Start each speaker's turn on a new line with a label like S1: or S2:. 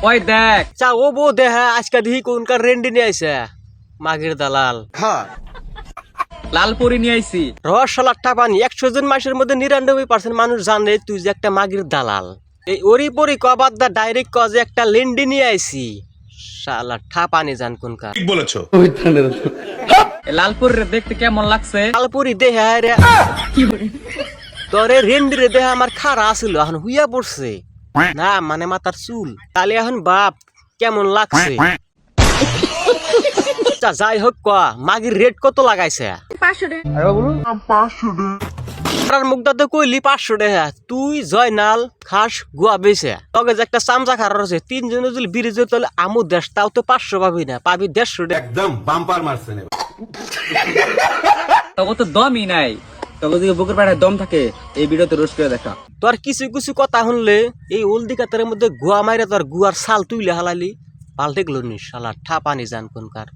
S1: ওই দেখ
S2: চা ও বউ দেহা আজকে দেখি কোনকার রেন্ডি নিয়ে আইছে মাগির দালাল
S1: লালপুরি নিয়ে আইছি।
S2: রসালার টাপানি 100 জন মানুষের মধ্যে 99% মানুষ জানে তুই যে একটা মাগির দালাল। এই ওরি পরি কবাদ দা ডাইরেক্ট কজে একটা লেন্ডি নিয়ে আইছি। শালা ঠাপানি জান কোনকার।
S3: ঠিক বলেছো।
S1: লালপুরি দেখতে কেমন লাগছে?
S2: লালপুরি দেহা রে তোরে রেন্ডি রে দেহা আমার খারা আছিল এখন হুইয়া পড়ছে না মানে মাথার চুল তাহলে এখন বাপ কেমন লাগছে। যাই হোক ক মাগির রেট কত লাগাইছে? 500 মুখদাতে কইলি 500 টাকা তুই জয়নাল খাস গুয়া বেছে তবে যে একটা চামচা খারাপ আছে 3 জনে যদি বিরিজে তাহলে আমু দেশ তাও তো 500 পাবি না পাবি 150 টাকা।
S3: একদম বাম্পার মারছে না।
S1: তবে তো দমই নাই। তবে যদি বুকের পাড়ায় দম থাকে এই ভিডিওতে রোজ করে দেখা।
S2: তোর কিছু কিছু কথা শুনলে এই ওলদি কাতারের মধ্যে গুয়া মাইরা তোর গুয়ার ছাল তুইলে হালালি পাল্টে গেল নি শালা ঠাপানি জান কোনকার।